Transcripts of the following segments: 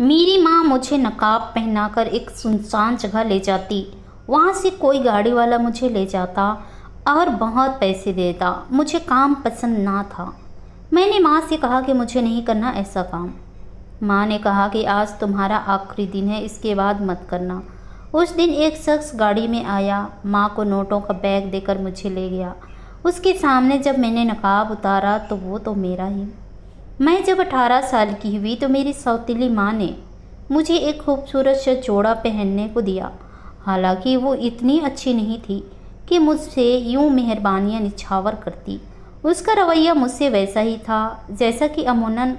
मेरी माँ मुझे नकाब पहनाकर एक सुनसान जगह ले जाती। वहाँ से कोई गाड़ी वाला मुझे ले जाता और बहुत पैसे देता। मुझे काम पसंद ना था। मैंने माँ से कहा कि मुझे नहीं करना ऐसा काम। माँ ने कहा कि आज तुम्हारा आखिरी दिन है, इसके बाद मत करना। उस दिन एक शख्स गाड़ी में आया, माँ को नोटों का बैग देकर मुझे ले गया। उसके सामने जब मैंने नकाब उतारा तो वो तो मेरा ही। मैं जब 18 साल की हुई तो मेरी सौतीली माँ ने मुझे एक खूबसूरत सा जोड़ा पहनने को दिया। हालांकि वो इतनी अच्छी नहीं थी कि मुझसे यूँ मेहरबानियाँ निछावर करती। उसका रवैया मुझसे वैसा ही था जैसा कि अमूमन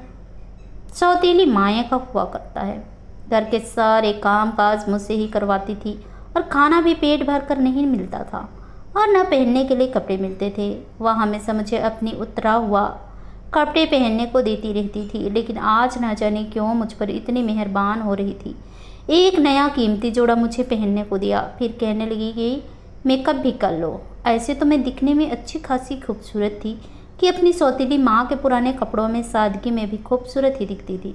सौतीली माएँ का हुआ करता है। घर के सारे काम काज मुझसे ही करवाती थी और खाना भी पेट भर कर नहीं मिलता था और न पहनने के लिए कपड़े मिलते थे। वह हमेशा मुझे अपनी उतरा हुआ कपड़े पहनने को देती रहती थी, लेकिन आज न जाने क्यों मुझ पर इतनी मेहरबान हो रही थी। एक नया कीमती जोड़ा मुझे पहनने को दिया, फिर कहने लगी कि मेकअप भी कर लो। ऐसे तो मैं दिखने में अच्छी खासी खूबसूरत थी कि अपनी सौतीली माँ के पुराने कपड़ों में सादगी में भी खूबसूरत ही दिखती थी।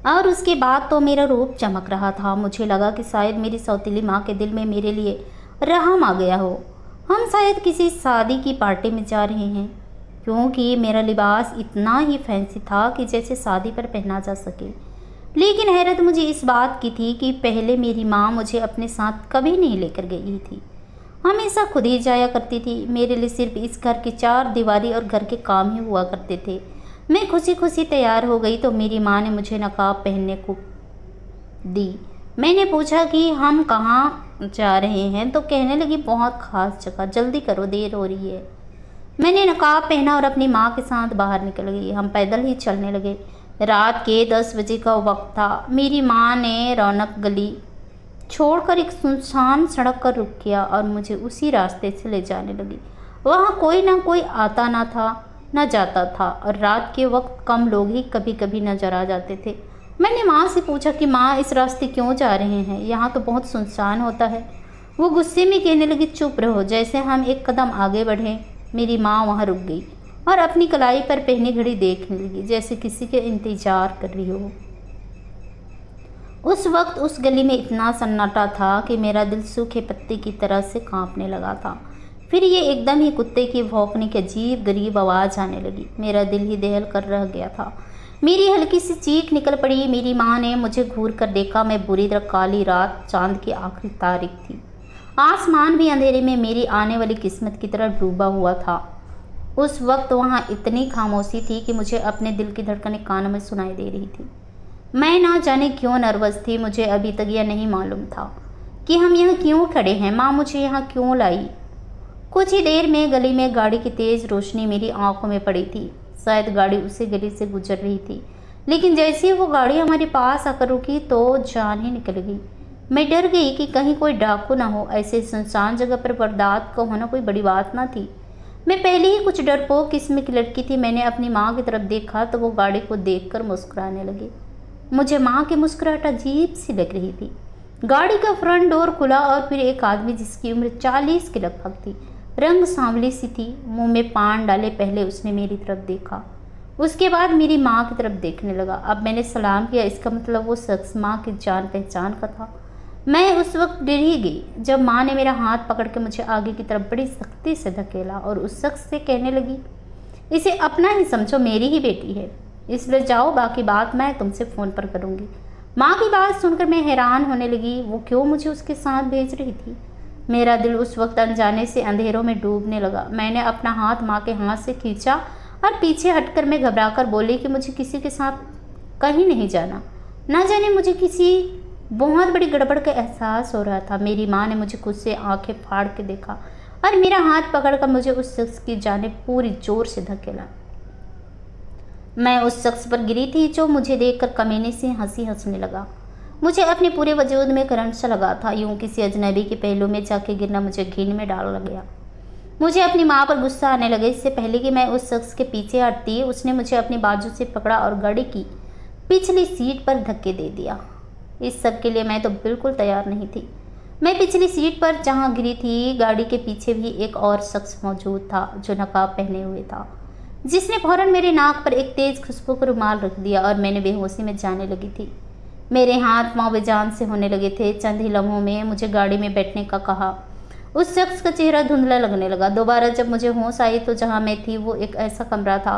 और उसके बाद तो मेरा रूप चमक रहा था। मुझे लगा कि शायद मेरी सौतीली माँ के दिल में मेरे लिए रहम आ गया हो। हम शायद किसी शादी की पार्टी में जा रहे हैं, क्योंकि मेरा लिबास इतना ही फैंसी था कि जैसे शादी पर पहना जा सके। लेकिन हैरत मुझे इस बात की थी कि पहले मेरी माँ मुझे अपने साथ कभी नहीं लेकर गई थी, हमेशा खुद ही जाया करती थी। मेरे लिए सिर्फ इस घर की चार दीवारी और घर के काम ही हुआ करते थे। मैं खुशी खुशी तैयार हो गई तो मेरी माँ ने मुझे नकाब पहनने को दी। मैंने पूछा कि हम कहाँ जा रहे हैं, तो कहने लगी बहुत ख़ास जगह, जल्दी करो देर हो रही है। मैंने नकाब पहना और अपनी माँ के साथ बाहर निकल गई। हम पैदल ही चलने लगे। रात के 10 बजे का वक्त था। मेरी माँ ने रौनक गली छोड़कर एक सुनसान सड़क पर रुक किया और मुझे उसी रास्ते से ले जाने लगी। वहाँ कोई ना कोई आता ना था न जाता था और रात के वक्त कम लोग ही कभी कभी नजर आ जाते थे। मैंने माँ से पूछा कि माँ, इस रास्ते क्यों जा रहे हैं? यहाँ तो बहुत सुनसान होता है। वो गुस्से में कहने लगी, चुप रहो। जैसे हम एक कदम आगे बढ़े मेरी माँ वहाँ रुक गई और अपनी कलाई पर पहनी घड़ी देखने लगी, जैसे किसी के इंतजार कर रही हो। उस वक्त उस गली में इतना सन्नाटा था कि मेरा दिल सूखे पत्ते की तरह से कांपने लगा था। फिर ये एकदम ही कुत्ते की भौंकने की अजीब गरीब आवाज़ आने लगी। मेरा दिल ही दहल कर रह गया था। मेरी हल्की सी चीख निकल पड़ी। मेरी माँ ने मुझे घूर कर देखा। मैं बुरी तरह काली रात, चांद की आखिरी तारीख थी। आसमान भी अंधेरे में मेरी आने वाली किस्मत की तरह डूबा हुआ था। उस वक्त वहाँ इतनी खामोशी थी कि मुझे अपने दिल की धड़कनें कानों में सुनाई दे रही थी। मैं ना जाने क्यों नर्वस थी। मुझे अभी तक यह नहीं मालूम था कि हम यहाँ क्यों खड़े हैं, माँ मुझे यहाँ क्यों लाई। कुछ ही देर में गली में गाड़ी की तेज़ रोशनी मेरी आंखों में पड़ी थी। शायद गाड़ी उसी गली से गुजर रही थी, लेकिन जैसे ही वो गाड़ी हमारे पास आकर रुकी तो जान ही निकल गई। मैं डर गई कि कहीं कोई डाकू ना हो। ऐसे सुनसान जगह पर बर्दात का होना कोई बड़ी बात ना थी। मैं पहले ही कुछ डरपोक किस्म की लड़की थी। मैंने अपनी माँ की तरफ देखा तो वो गाड़ी को देखकर मुस्कुराने लगी। मुझे माँ की मुस्कुराहट अजीब सी लग रही थी। गाड़ी का फ्रंट डोर खुला और फिर एक आदमी जिसकी उम्र 40 के लगभग थी, रंग सांवली सी थी, मुंह में पान डाले पहले उसने मेरी तरफ देखा, उसके बाद मेरी माँ की तरफ देखने लगा। अब मैंने सलाम किया। इसका मतलब वो शख्स माँ की जान पहचान का था। मैं उस वक्त डर ही गई जब माँ ने मेरा हाथ पकड़ के मुझे आगे की तरफ बड़ी सख्ती से धकेला और उस शख्स से कहने लगी, इसे अपना ही समझो, मेरी ही बेटी है, इसलिए जाओ, बाकी बात मैं तुमसे फ़ोन पर करूँगी। माँ की बात सुनकर मैं हैरान होने लगी। वो क्यों मुझे उसके साथ भेज रही थी? मेरा दिल उस वक्त अनजाने से अंधेरों में डूबने लगा। मैंने अपना हाथ माँ के हाथ से खींचा और पीछे हटकर मैं घबराकर बोली कि मुझे किसी के साथ कहीं नहीं जाना। ना जाने मुझे किसी बहुत बड़ी गड़बड़ का एहसास हो रहा था। मेरी माँ ने मुझे खुद से आंखें फाड़ के देखा और मेरा हाथ पकड़कर मुझे उस शख्स की जानिब पूरी जोर से धकेला। मैं उस शख्स पर गिरी थी जो मुझे देखकर कमीने से हंसी हंसने लगा। मुझे अपने पूरे वजूद में करंट सा लगा था। यूं किसी अजनबी के पहलू में जाके गिरना मुझे घिन में डाल गया। मुझे अपनी माँ पर गुस्सा आने लगे। इससे पहले कि मैं उस शख्स के पीछे हटती, उसने मुझे अपनी बाजू से पकड़ा और गाड़ी की पिछली सीट पर धक्के दे दिया। इस सब के लिए मैं तो बिल्कुल तैयार नहीं थी। मैं पिछली सीट पर जहाँ गिरी थी, गाड़ी के पीछे भी एक और शख्स मौजूद था जो नकाब पहने हुए था। जिसने फौरन मेरे नाक पर एक तेज खुशबू का रुमाल रख दिया और मैंने बेहोशी में जाने लगी थी। मेरे हाथ पांव बेजान से होने लगे थे। चंद ही लम्हों में मुझे गाड़ी में बैठने का कहा। उस शख्स का चेहरा धुंधला लगने लगा। दोबारा जब मुझे होश आई तो जहाँ मैं थी वो एक ऐसा कमरा था।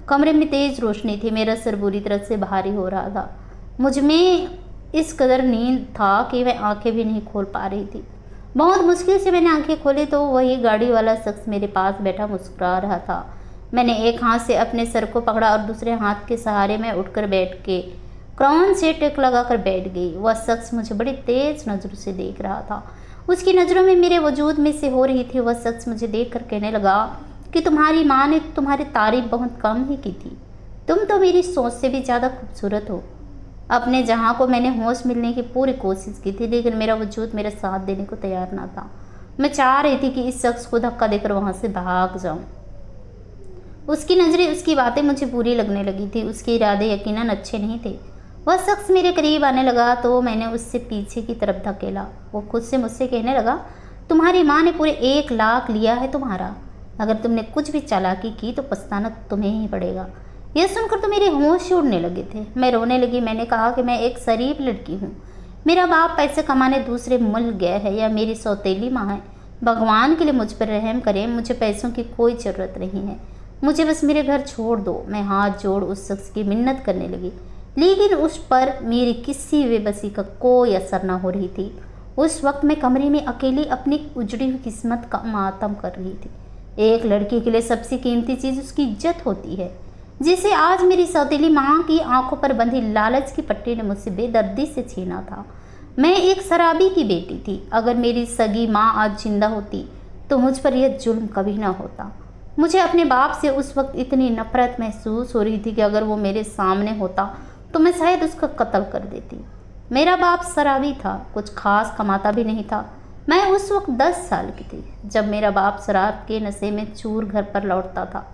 कमरे में तेज रोशनी थी। मेरा सिर बुरी तरह से भारी हो रहा था। मुझ में इस कदर नींद था कि मैं आंखें भी नहीं खोल पा रही थी। बहुत मुश्किल से मैंने आंखें खोली तो वही गाड़ी वाला शख्स मेरे पास बैठा मुस्कुरा रहा था। मैंने एक हाथ से अपने सर को पकड़ा और दूसरे हाथ के सहारे में उठकर बैठ के क्रॉन से टेक लगाकर बैठ गई। वह शख्स मुझे बड़ी तेज नज़रों से देख रहा था। उसकी नज़रों में मेरे वजूद में से हो रही थी। वह शख्स मुझे देखकर कहने लगा कि तुम्हारी माँ ने तुम्हारी तारीफ बहुत कम ही की थी। तुम तो मेरी सोच से भी ज़्यादा खूबसूरत हो। अपने जहाँ को मैंने होश मिलने की पूरी कोशिश की थी, लेकिन मेरा वजूद मेरा साथ देने को तैयार ना था। मैं चाह रही थी कि इस शख्स को धक्का देकर वहाँ से भाग जाऊँ। उसकी नज़रें, उसकी बातें मुझे बुरी लगने लगी थी। उसके इरादे यकीनन अच्छे नहीं थे। वह शख्स मेरे करीब आने लगा तो मैंने उससे पीछे की तरफ धकेला। वो खुद से मुझसे कहने लगा, तुम्हारी माँ ने पूरे 1 लाख लिया है तुम्हारा। अगर तुमने कुछ भी चालाकी की तो पछताना तुम्हें ही पड़ेगा। यह सुनकर तो मेरे होश उड़ने लगे थे। मैं रोने लगी। मैंने कहा कि मैं एक शरीफ लड़की हूँ। मेरा बाप पैसे कमाने दूसरे मुल्क गया है या मेरी सौतेली माँ है। भगवान के लिए मुझ पर रहम करें। मुझे पैसों की कोई ज़रूरत नहीं है। मुझे बस मेरे घर छोड़ दो। मैं हाथ जोड़ उस शख्स की मिन्नत करने लगी, लेकिन उस पर मेरी किसी बेबसी का कोई असर न हो रही थी। उस वक्त मैं कमरे में अकेली अपनी उजड़ी हुई किस्मत का मातम कर रही थी। एक लड़की के लिए सबसे कीमती चीज़ उसकी इज्जत होती है, जिसे आज मेरी सौतेली माँ की आंखों पर बंधी लालच की पट्टी ने मुझसे बेदर्दी से छीना था। मैं एक शराबी की बेटी थी। अगर मेरी सगी माँ आज जिंदा होती तो मुझ पर यह जुल्म कभी ना होता। मुझे अपने बाप से उस वक्त इतनी नफरत महसूस हो रही थी कि अगर वो मेरे सामने होता तो मैं शायद उसका कत्ल कर देती। मेरा बाप शराबी था, कुछ खास कमाता भी नहीं था। मैं उस वक्त 10 साल की थी जब मेरा बाप शराब के नशे में चूर घर पर लौटता था।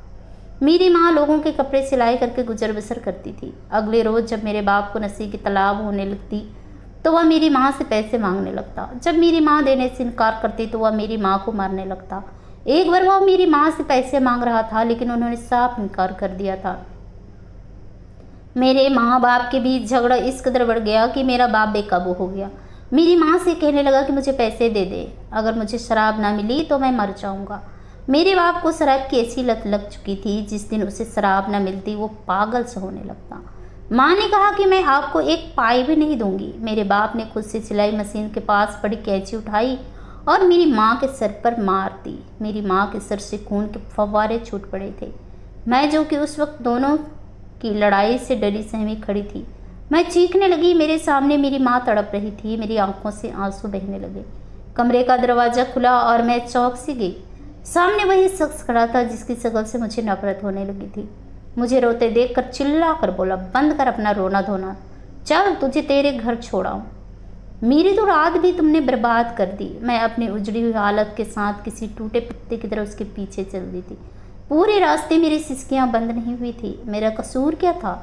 मेरी माँ लोगों के कपड़े सिलाई करके गुजर बसर करती थी। अगले रोज़ जब मेरे बाप को नशे की तलाब होने लगती तो वह मेरी माँ से पैसे मांगने लगता। जब मेरी माँ देने से इनकार करती तो वह मेरी माँ को मारने लगता। एक बार वह मेरी माँ से पैसे मांग रहा था, लेकिन उन्होंने साफ इनकार कर दिया था। मेरे माँ बाप के बीच झगड़ा इस कदर बढ़ गया कि मेरा बाप बेकाबू हो गया। मेरी माँ से कहने लगा कि मुझे पैसे दे दे, अगर मुझे शराब ना मिली तो मैं मर जाऊँगा। मेरे बाप को शराब की ऐसी लत लग चुकी थी, जिस दिन उसे शराब न मिलती वो पागल से होने लगता। माँ ने कहा कि मैं आपको एक पाई भी नहीं दूंगी। मेरे बाप ने खुद से सिलाई मशीन के पास पड़ी कैंची उठाई और मेरी माँ के सर पर मार दी। मेरी माँ के सर से खून के फव्वारे छूट पड़े थे। मैं, जो कि उस वक्त दोनों की लड़ाई से डरी सहमी खड़ी थी, मैं चीखने लगी। मेरे सामने मेरी माँ तड़प रही थी। मेरी आंखों से आंसू बहने लगे। कमरे का दरवाज़ा खुला और मैं चौंक सी गई। सामने वही शख्स खड़ा था जिसकी शक्ल से मुझे नफरत होने लगी थी। मुझे रोते देखकर चिल्ला कर बोला, बंद कर अपना रोना धोना, चल तुझे तेरे घर छोड़ाऊँ। मेरी तो रात भी तुमने बर्बाद कर दी। मैं अपनी उजड़ी हुई हालत के साथ किसी टूटे पत्ते की तरह उसके पीछे चल दी थी। पूरे रास्ते मेरी सिसकियाँ बंद नहीं हुई थी। मेरा कसूर क्या था?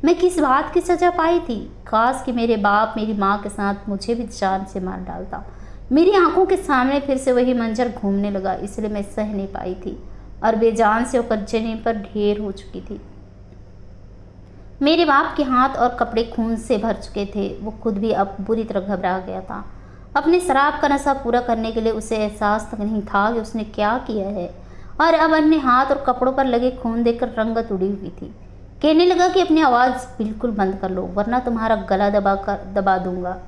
मैं किस बात की सज़ा पाई थी? काश कि मेरे बाप मेरी माँ के साथ मुझे भी जान से मार डालता। मेरी आंखों के सामने फिर से वही मंजर घूमने लगा, इसलिए मैं सह नहीं पाई थी और बेजान से होकर जमीन पर ढेर हो चुकी थी। मेरे बाप के हाथ और कपड़े खून से भर चुके थे। वो खुद भी अब बुरी तरह घबरा गया था। अपने शराब का नशा पूरा करने के लिए उसे एहसास तक नहीं था कि उसने क्या किया है, और अब अपने हाथ और कपड़ों पर लगे खून देखकर रंगत उड़ी हुई थी। कहने लगा कि अपनी आवाज़ बिल्कुल बंद कर लो, वरना तुम्हारा गला दबा दूंगा।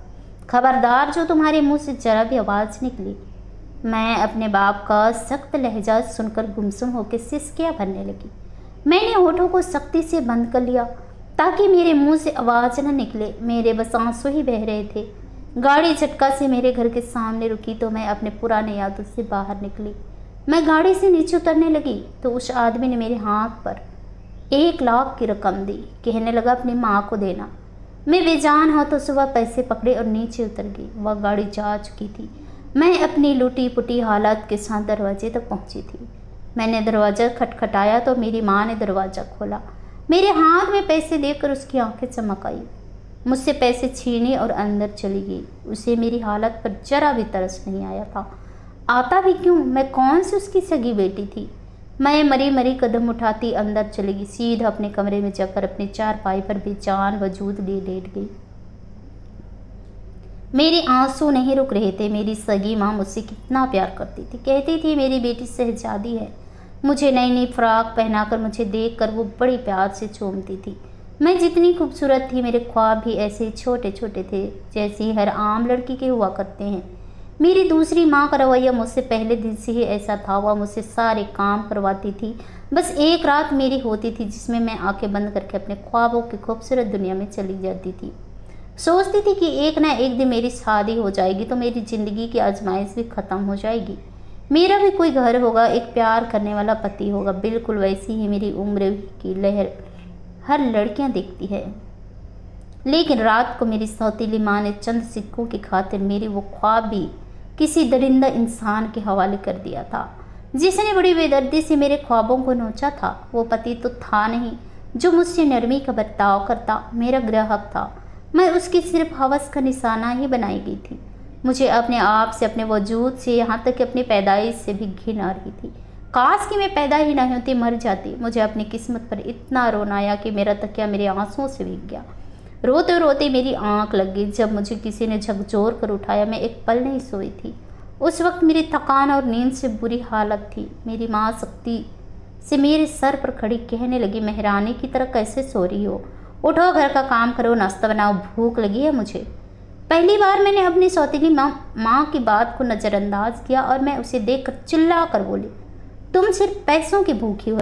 खबरदार, जो तुम्हारे मुंह से जरा भी आवाज़ निकली। मैं अपने बाप का सख्त लहजा सुनकर गुमसुम होकर सिसकियाँ भरने लगी। मैंने होठों को सख्ती से बंद कर लिया ताकि मेरे मुंह से आवाज़ न निकले। मेरे बस आंसू ही बह रहे थे। गाड़ी झटका से मेरे घर के सामने रुकी तो मैं अपने पुराने यादों से बाहर निकली। मैं गाड़ी से नीचे उतरने लगी तो उस आदमी ने मेरे हाथ पर 1 लाख की रकम दी। कहने लगा अपनी माँ को देना। मैं बेजान हाथों से वह पैसे पकड़े और नीचे उतर गई। वह गाड़ी जा चुकी थी। मैं अपनी लूटी पुटी हालत के साथ दरवाजे तक पहुंची थी। मैंने दरवाज़ा खटखटाया तो मेरी माँ ने दरवाज़ा खोला। मेरे हाथ में पैसे देकर उसकी आंखें चमक आई। मुझसे पैसे छीने और अंदर चली गई। उसे मेरी हालत पर जरा भी तरस नहीं आया था। आता भी क्यों? मैं कौन सी उसकी सगी बेटी थी? मैं मरी मरी कदम उठाती अंदर चली गई। सीधा अपने कमरे में जाकर अपने चारपाई पर बेजान वजूद लिए लेट गई। मेरे आंसू नहीं रुक रहे थे। मेरी सगी माँ मुझसे कितना प्यार करती थी। कहती थी मेरी बेटी शहजादी है। मुझे नई नई फ्रॉक पहनाकर मुझे देखकर वो बड़ी प्यार से चूमती थी। मैं जितनी खूबसूरत थी, मेरे ख्वाब भी ऐसे छोटे छोटे थे जैसे हर आम लड़की के हुआ करते हैं। मेरी दूसरी माँ का रवैया मुझसे पहले दिन से ही ऐसा था। वह मुझसे सारे काम करवाती थी। बस एक रात मेरी होती थी जिसमें मैं आंखें बंद करके अपने ख्वाबों की खूबसूरत दुनिया में चली जाती थी। सोचती थी कि एक ना एक दिन मेरी शादी हो जाएगी तो मेरी ज़िंदगी की आजमाइश भी ख़त्म हो जाएगी। मेरा भी कोई घर होगा, एक प्यार करने वाला पति होगा। बिल्कुल वैसी ही मेरी उम्र की लहर हर लड़कियां देखती है। लेकिन रात को मेरी सौतीली माँ ने चंद सिक्कों की खातिर मेरी वो ख्वाब भी किसी दरिंदा इंसान के हवाले कर दिया था, जिसने बड़ी बेदर्दी से मेरे ख्वाबों को नोचा था। वो पति तो था नहीं जो मुझसे नरमी का बर्ताव करता, मेरा ग्राहक था। मैं उसकी सिर्फ हवस का निशाना ही बनाई गई थी। मुझे अपने आप से, अपने वजूद से, यहाँ तक कि अपनी पैदाइश से भी घिन आ रही थी। काश कि मैं पैदा ही नहीं होती, मर जाती। मुझे अपनी किस्मत पर इतना रोना आया कि मेरा तकिया मेरे आंसुओं से भीग गया। रोते रोते मेरी आंख लग गई। जब मुझे किसी ने झकझोर कर उठाया, मैं एक पल नहीं सोई थी। उस वक्त मेरी थकान और नींद से बुरी हालत थी। मेरी माँ सख्ती से मेरे सर पर खड़ी कहने लगी, मेहरानी की तरह कैसे सो रही हो? उठो, घर का काम करो, नाश्ता बनाओ, भूख लगी है मुझे। पहली बार मैंने अपनी सौतीली माँ की बात को नज़रअंदाज किया और मैं उसे देखकर चिल्ला कर बोली, तुम सिर्फ पैसों की भूखी हो।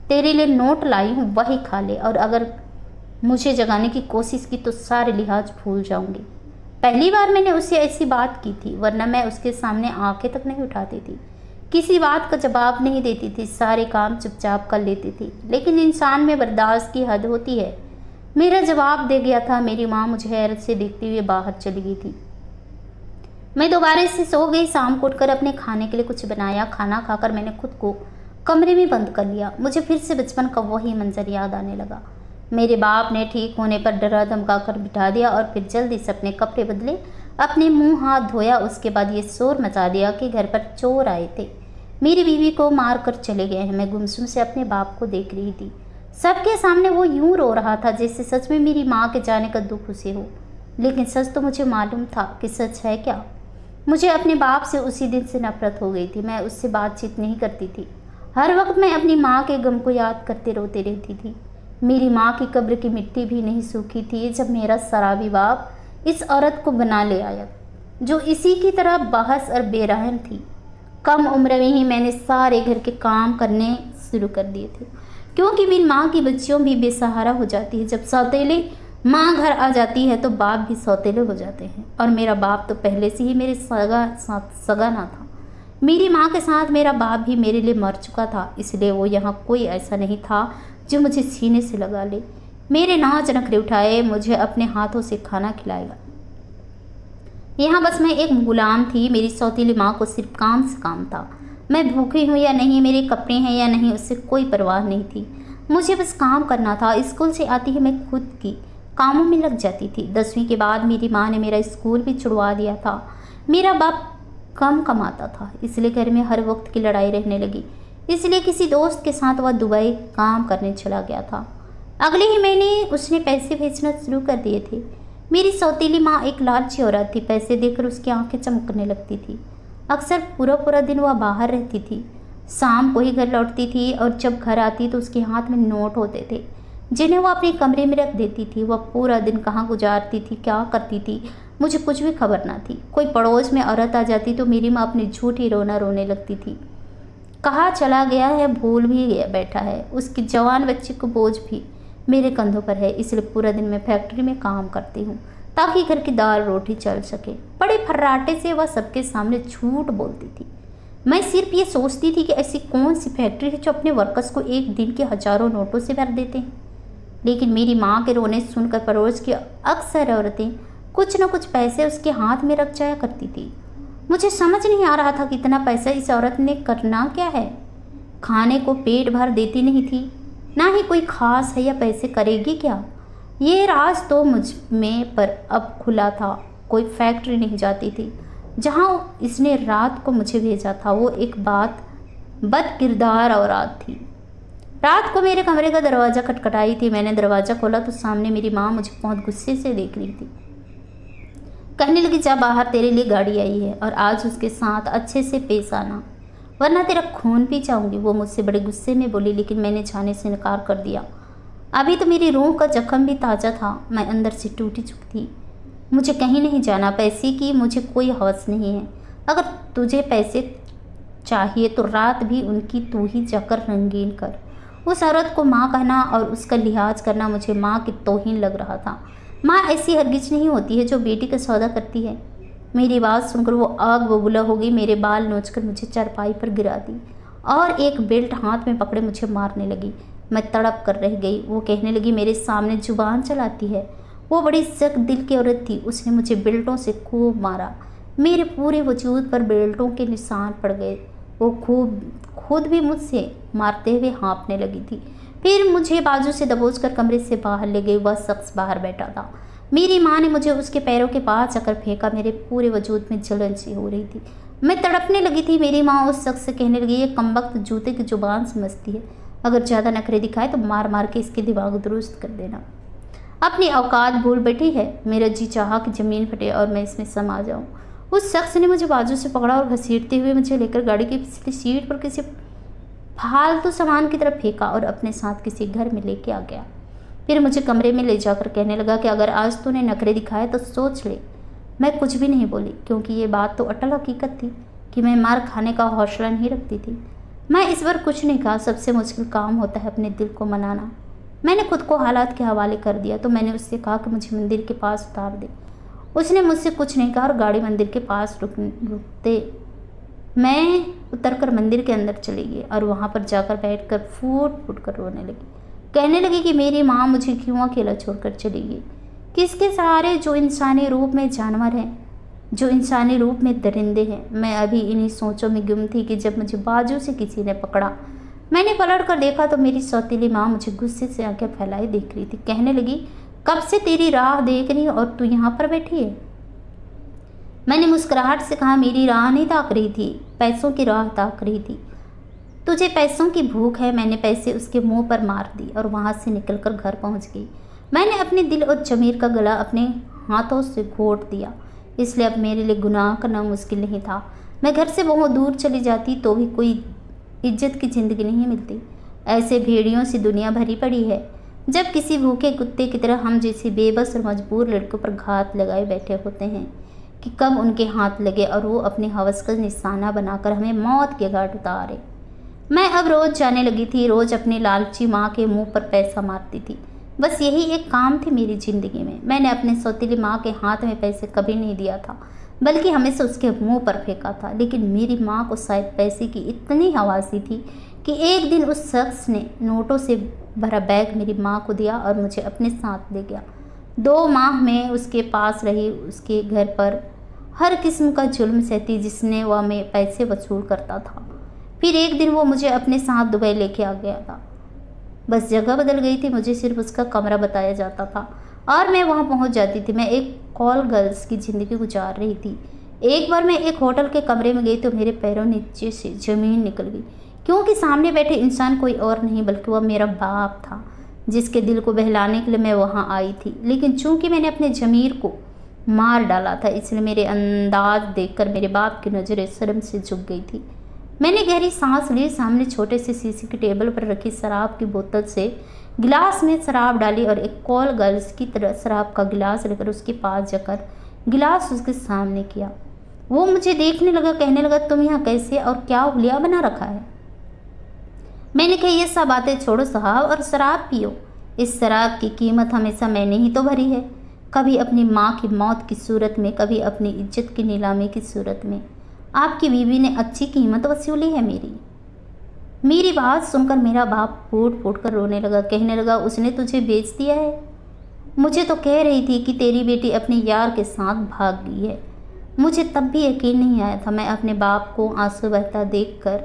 तेरे लिए नोट लाई हूँ, वही खा ले, और अगर मुझे जगाने की कोशिश की तो सारे लिहाज भूल जाऊंगी। पहली बार मैंने उससे ऐसी बात की थी, वरना मैं उसके सामने आंखें तक नहीं उठाती थी, किसी बात का जवाब नहीं देती थी, सारे काम चुपचाप कर लेती थी। लेकिन इंसान में बर्दाश्त की हद होती है। मेरा जवाब दे गया था। मेरी माँ मुझे हैरत से देखते हुए बाहर चली गई थी। मैं दोबारा से सो गई। शाम को उठकर अपने खाने के लिए कुछ बनाया। खाना खाकर मैंने खुद को कमरे में बंद कर लिया। मुझे फिर से बचपन का वही मंजर याद आने लगा। मेरे बाप ने ठीक होने पर डरा धमका कर बिठा दिया और फिर जल्दी से अपने कपड़े बदले, अपने मुंह हाथ धोया। उसके बाद ये शोर मचा दिया कि घर पर चोर आए थे, मेरी बीवी को मार कर चले गए हैं। मैं गुमसुम से अपने बाप को देख रही थी। सबके सामने वो यूं रो रहा था जैसे सच में मेरी माँ के जाने का दुख उसे हो। लेकिन सच तो मुझे मालूम था कि सच है क्या। मुझे अपने बाप से उसी दिन से नफरत हो गई थी। मैं उससे बातचीत नहीं करती थी। हर वक्त मैं अपनी माँ के गम को याद करते रोती रहती थी। मेरी माँ की कब्र की मिट्टी भी नहीं सूखी थी जब मेरा शराबी बाप इस औरत को बना ले आया, जो इसी की तरह बहस और बेरहम थी। कम उम्र में ही मैंने सारे घर के काम करने शुरू कर दिए थे, क्योंकि मेरी माँ की बच्चियों भी बेसहारा हो जाती है। जब सौतेले माँ घर आ जाती है तो बाप भी सौतेले हो जाते हैं, और मेरा बाप तो पहले से ही मेरे सगा ना था। मेरी माँ के साथ मेरा बाप भी मेरे लिए मर चुका था, इसलिए वो यहाँ कोई ऐसा नहीं था जो मुझे सीने से लगा ले, मेरे नाच नखरे उठाए, मुझे अपने हाथों से खाना खिलाएगा। यहाँ बस मैं एक गुलाम थी। मेरी सौतीली माँ को सिर्फ काम से काम था। मैं भूखी हूँ या नहीं, मेरे कपड़े हैं या नहीं, उससे कोई परवाह नहीं थी। मुझे बस काम करना था। स्कूल से आती ही मैं खुद की कामों में लग जाती थी। 10वीं के बाद मेरी माँ ने मेरा स्कूल भी छुड़वा दिया था। मेरा बाप कम कमाता था, इसलिए घर में हर वक्त की लड़ाई रहने लगी। इसलिए किसी दोस्त के साथ वह दुबई काम करने चला गया था। अगले ही महीने उसने पैसे भेजना शुरू कर दिए थे। मेरी सौतीली माँ एक लालची औरत थी। पैसे देकर उसकी आंखें चमकने लगती थी। अक्सर पूरा पूरा दिन वह बाहर रहती थी। शाम को ही घर लौटती थी, और जब घर आती तो उसके हाथ में नोट होते थे जिन्हें वह अपने कमरे में रख देती थी। वह पूरा दिन कहाँ गुजारती थी, क्या करती थी, मुझे कुछ भी खबर ना थी। कोई पड़ोस में औरत आ जाती तो मेरी माँ अपनी झूठी रोना रोने लगती थी। कहाँ चला गया है, भूल भी गया बैठा है। उसकी जवान बच्ची को बोझ भी मेरे कंधों पर है, इसलिए पूरा दिन मैं फैक्ट्री में काम करती हूँ ताकि घर की दाल रोटी चल सके। बड़े फर्राटे से वह सबके सामने झूठ बोलती थी। मैं सिर्फ ये सोचती थी कि ऐसी कौन सी फैक्ट्री है जो अपने वर्कर्स को एक दिन के हजारों नोटों से भर देते हैं। लेकिन मेरी माँ के रोने सुनकर पड़ोस की अक्सर औरतें कुछ न कुछ पैसे उसके हाथ में रख जाया करती थी। मुझे समझ नहीं आ रहा था कि इतना पैसा इस औरत ने करना क्या है। खाने को पेट भर देती नहीं थी, ना ही कोई खास है या पैसे करेगी क्या। ये राज तो मुझ में पर अब खुला था। कोई फैक्ट्री नहीं जाती थी जहाँ इसने रात को मुझे भेजा था। वो एक बात बद किरदार औरत थी। रात को मेरे कमरे का दरवाज़ा खटखटाई थी। मैंने दरवाज़ा खोला तो सामने मेरी माँ मुझे बहुत गुस्से से देख रही थी। कहने लगी, जा बाहर, तेरे लिए गाड़ी आई है और आज उसके साथ अच्छे से पेश आना, वरना तेरा खून पी जाऊंगी। वो मुझसे बड़े गुस्से में बोली, लेकिन मैंने जाने से इनकार कर दिया। अभी तो मेरी रूह का जख्म भी ताज़ा था, मैं अंदर से टूटी चुकी थी। मुझे कहीं नहीं जाना, पैसे की मुझे कोई हवस नहीं है। अगर तुझे पैसे चाहिए तो रात भी उनकी तू ही जाकर रंगीन कर। उस औरत को माँ कहना और उसका लिहाज करना मुझे माँ की तौहीन लग रहा था। माँ ऐसी हरगिज नहीं होती है जो बेटी का सौदा करती है। मेरी बात सुनकर वो आग बबूला हो गई, मेरे बाल नोचकर मुझे चारपाई पर गिरा दी और एक बेल्ट हाथ में पकड़े मुझे मारने लगी। मैं तड़प कर रह गई। वो कहने लगी, मेरे सामने जुबान चलाती है। वो बड़ी सख्त दिल की औरत थी। उसने मुझे बेल्टों से खूब मारा। मेरे पूरे वजूद पर बेल्टों के निशान पड़ गए। वो खुद भी मुझसे मारते हुए हाँफने लगी थी। फिर मुझे बाजू से दबोचकर कमरे से बाहर ले गई। वह शख्स बाहर बैठा था। मेरी माँ ने मुझे उसके पैरों के पास जाकर फेंका। मेरे पूरे वजूद में जलन सी हो रही थी। मैं तड़पने लगी थी। मेरी माँ उस शख्स से कहने लगी, ये कमबख्त जूते की जुबान समझती है। अगर ज़्यादा नखरे दिखाए तो मार मार के इसके दिमाग दुरुस्त कर देना। अपनी औकात भूल बैठी है। मेरा जी चाहा कि ज़मीन फटे और मैं इसमें समा जाऊं। उस शख्स ने मुझे बाजू से पकड़ा और घसीटते हुए मुझे लेकर गाड़ी की पिछली सीट पर किसी फालतू सामान की तरफ फेंका और अपने साथ किसी घर में लेके आ गया। फिर मुझे कमरे में ले जाकर कहने लगा कि अगर आज तूने नखरे दिखाए तो सोच ले। मैं कुछ भी नहीं बोली, क्योंकि ये बात तो अटल हकीकत थी कि मैं मार खाने का हौसला नहीं रखती थी। मैं इस बार कुछ नहीं कहा। सबसे मुश्किल काम होता है अपने दिल को मनाना। मैंने खुद को हालात के हवाले कर दिया। तो मैंने उससे कहा कि मुझे मंदिर के पास उतार दे। उसने मुझसे कुछ नहीं कहा और गाड़ी मंदिर के पास रुकते मैं उतरकर मंदिर के अंदर चली गई और वहाँ पर जाकर बैठकर फूट फूट कर रोने लगी। कहने लगी कि मेरी माँ मुझे क्यों अकेला छोड़कर चली गई। किसके सहारे, जो इंसानी रूप में जानवर हैं, जो इंसानी रूप में दरिंदे हैं। मैं अभी इन्हीं सोचों में गुम थी कि जब मुझे बाजू से किसी ने पकड़ा। मैंने पलट कर देखा तो मेरी सौतीली माँ मुझे गुस्से से आंखें फैलाए देख रही थी। कहने लगी, कब से तेरी राह देख रही और तू यहाँ पर बैठी है। मैंने मुस्कुराहट से कहा, मेरी राह नहीं ताक रही थी, पैसों की राह ताक रही थी। तुझे पैसों की भूख है। मैंने पैसे उसके मुंह पर मार दी और वहाँ से निकलकर घर पहुँच गई। मैंने अपने दिल और ज़मीर का गला अपने हाथों से घोट दिया, इसलिए अब मेरे लिए गुनाह करना मुश्किल नहीं था। मैं घर से बहुत दूर चली जाती तो भी कोई इज्जत की ज़िंदगी नहीं मिलती। ऐसे भेड़ियों से दुनिया भरी पड़ी है। जब किसी भूखे कुत्ते की तरह हम जैसे बेबस और मजबूर लड़कों पर घात लगाए बैठे होते हैं कि कब उनके हाथ लगे और वो अपनी हवस का निशाना बनाकर हमें मौत के घाट उतारे। मैं अब रोज़ जाने लगी थी। रोज़ अपनी लालची माँ के मुंह पर पैसा मारती थी। बस यही एक काम थी मेरी ज़िंदगी में। मैंने अपने सौतीली माँ के हाथ में पैसे कभी नहीं दिया था, बल्कि हमेशा उसके मुंह पर फेंका था। लेकिन मेरी माँ को शायद पैसे की इतनी हवासी थी कि एक दिन उस शख्स ने नोटों से भरा बैग मेरी माँ को दिया और मुझे अपने साथ ले गया। 2 माह में उसके पास रही। उसके घर पर हर किस्म का जुल्म सहती जिसने वह मैं पैसे वसूल करता था। फिर एक दिन वो मुझे अपने साथ दुबई लेके आ गया था। बस जगह बदल गई थी। मुझे सिर्फ उसका कमरा बताया जाता था और मैं वहाँ पहुँच जाती थी। मैं एक कॉल गर्ल्स की ज़िंदगी गुजार रही थी। एक बार मैं एक होटल के कमरे में गई तो मेरे पैरों नीचे से ज़मीन निकल गई, क्योंकि सामने बैठे इंसान कोई और नहीं बल्कि वह मेरा बाप था, जिसके दिल को बहलाने के लिए मैं वहाँ आई थी। लेकिन चूंकि मैंने अपने ज़मीर को मार डाला था, इसलिए मेरे अंदाज देखकर मेरे बाप की नज़रें शर्म से झुक गई थी। मैंने गहरी सांस ली। सामने छोटे से शीशे की टेबल पर रखी शराब की बोतल से गिलास में शराब डाली और एक कॉल गर्ल्स की तरह शराब का गिलास लेकर उसके पास जाकर गिलास उसके सामने किया। वो मुझे देखने लगा। कहने लगा, तुम यहाँ कैसे और क्या हुलिया बना रखा है। मैंने कहा, ये सब बातें छोड़ो साहब और शराब पियो। इस शराब की कीमत हमेशा मैंने ही तो भरी है, कभी अपनी माँ की मौत की सूरत में, कभी अपनी इज्जत की नीलामी की सूरत में। आपकी बीवी ने अच्छी कीमत वसूली है मेरी बात सुनकर मेरा बाप फूट फूट कर रोने लगा। कहने लगा, उसने तुझे बेच दिया है। मुझे तो कह रही थी कि तेरी बेटी अपने यार के साथ भाग गई है। मुझे तब भी यकीन नहीं आया था। मैं अपने बाप को आंसू बहता देखकर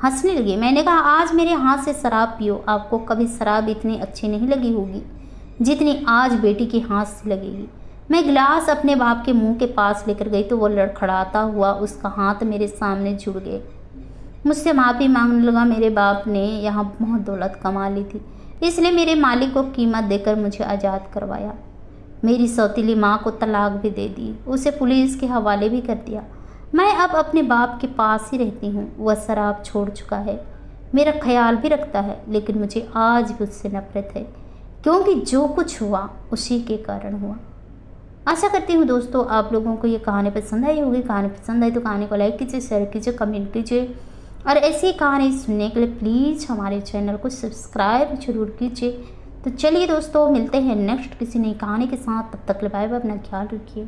हंसने लगी। मैंने कहा, आज मेरे हाथ से शराब पियो। आपको कभी शराब इतनी अच्छी नहीं लगी होगी जितनी आज बेटी के हाथ से लगेगी। मैं गिलास अपने बाप के मुंह के पास लेकर गई तो वो लड़खड़ाता हुआ उसका हाथ मेरे सामने जुड़ गए। मुझसे माफ़ी मांगने लगा। मेरे बाप ने यहाँ बहुत दौलत कमा ली थी, इसलिए मेरे मालिक को कीमत देकर मुझे आज़ाद करवाया। मेरी सौतीली माँ को तलाक भी दे दी, उसे पुलिस के हवाले भी कर दिया। मैं अब अपने बाप के पास ही रहती हूँ। वह शराब छोड़ चुका है, मेरा ख्याल भी रखता है, लेकिन मुझे आज भी उससे नफरत है, क्योंकि जो कुछ हुआ उसी के कारण हुआ। आशा करती हूँ दोस्तों आप लोगों को ये कहानी पसंद आई होगी। कहानी पसंद आई तो कहानी को लाइक कीजिए, शेयर कीजिए, कमेंट कीजिए और ऐसी कहानी सुनने के लिए प्लीज़ हमारे चैनल को सब्सक्राइब जरूर कीजिए। तो चलिए दोस्तों, मिलते हैं नेक्स्ट किसी नई कहानी के साथ। तब तक के लिए बाय बाय, अपना ख्याल रखिए।